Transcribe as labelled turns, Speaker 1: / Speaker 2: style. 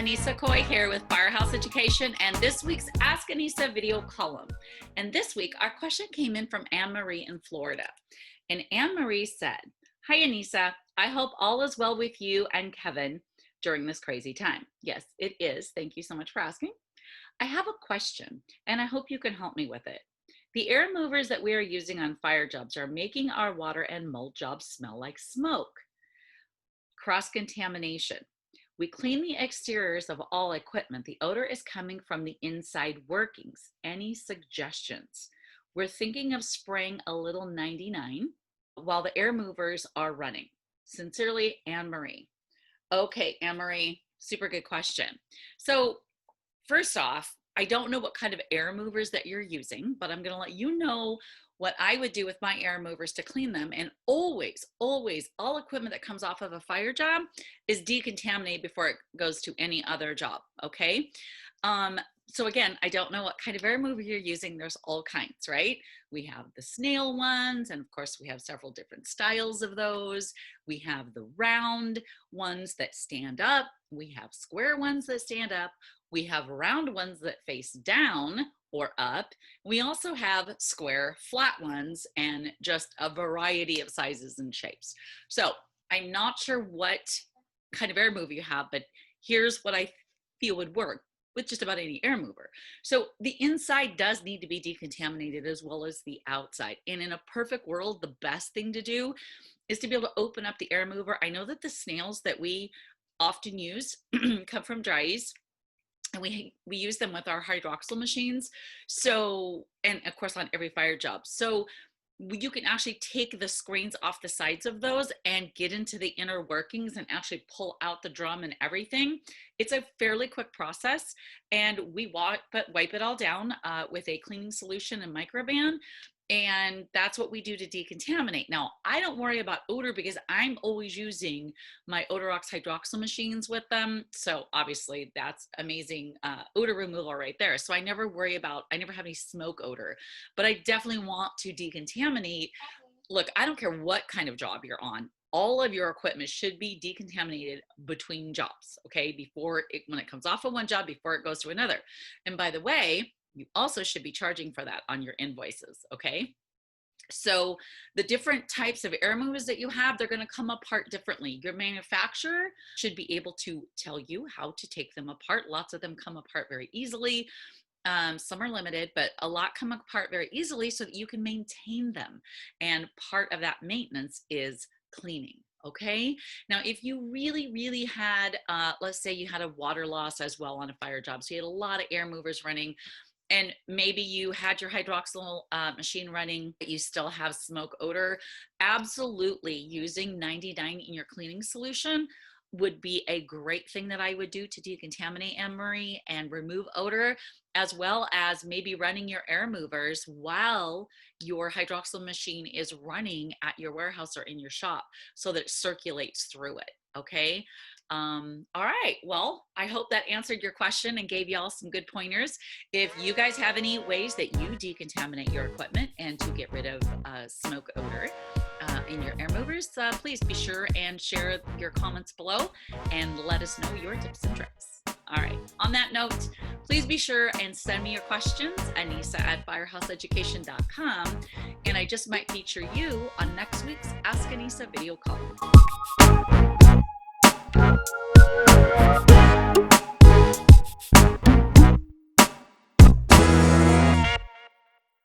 Speaker 1: Anissa Coy here with Firehouse Education and this week's Ask Anissa video column. And this week, our question came in from Anne-Marie in Florida. And Anne-Marie said, "Hi Anissa, I hope all is well with you and Kevin during this crazy time." Yes, it is. Thank you so much for asking. I have a question and I hope you can help me with it. The air movers that we are using on fire jobs are making our water and mold jobs smell like smoke. Cross-contamination. We clean the exteriors of all equipment. The odor is coming from the inside workings. Any suggestions? We're thinking of spraying a little 99 while the air movers are running. Sincerely, Anne-Marie. Okay, Anne-Marie, super good question. So first off, I don't know what kind of air movers that you're using, but I'm going to let you know what I would do with my air movers to clean them. And always, always, all equipment that comes off of a fire job is decontaminated before it goes to any other job, okay? So again, I don't know what kind of air mover you're using. There's all kinds, right? We have the snail ones, and of course we have several different styles of those. We have the round ones that stand up. We have square ones that stand up. We have round ones that face down or up. We also have square flat ones and just a variety of sizes and shapes. So I'm not sure what kind of air mover you have, but here's what I feel would work with just about any air mover. So the inside does need to be decontaminated as well as the outside. And in a perfect world, the best thing to do is to be able to open up the air mover. I know that the snails that we often use come from dries. And we use them with our hydroxyl machines. So, and of course on every fire job. So you can actually take the screens off the sides of those and get into the inner workings and actually pull out the drum and everything. It's a fairly quick process, and we wipe it all down with a cleaning solution and Microban. And that's what we do to decontaminate. Now, I don't worry about odor because I'm always using my Odorox hydroxyl machines with them. So obviously that's amazing odor removal right there. So I never have any smoke odor, but I definitely want to decontaminate. Look, I don't care what kind of job you're on. All of your equipment should be decontaminated between jobs, okay? When it comes off of one job, before it goes to another. And by the way, you also should be charging for that on your invoices, okay? So the different types of air movers that you have, they're gonna come apart differently. Your manufacturer should be able to tell you how to take them apart. Lots of them come apart very easily. Some are limited, but a lot come apart very easily so that you can maintain them. And part of that maintenance is cleaning. Okay. Now, if you really had, let's say you had a water loss as well on a fire job. So you had a lot of air movers running, and maybe you had your hydroxyl machine running, but you still have smoke odor. Absolutely, using 99 in your cleaning solution would be a great thing that I would do to decontaminate, Anne-Marie, and remove odor, as well as maybe running your air movers while your hydroxyl machine is running at your warehouse or in your shop so that it circulates through it, okay? All right, well, I hope that answered your question and gave y'all some good pointers. If you guys have any ways that you decontaminate your equipment and to get rid of smoke odor in your air movers, please be sure and share your comments below and let us know your tips and tricks. All right, on that note, please be sure and send me your questions, Anissa@firehouseeducation.com, and I just might feature you on next week's Ask Anissa video column.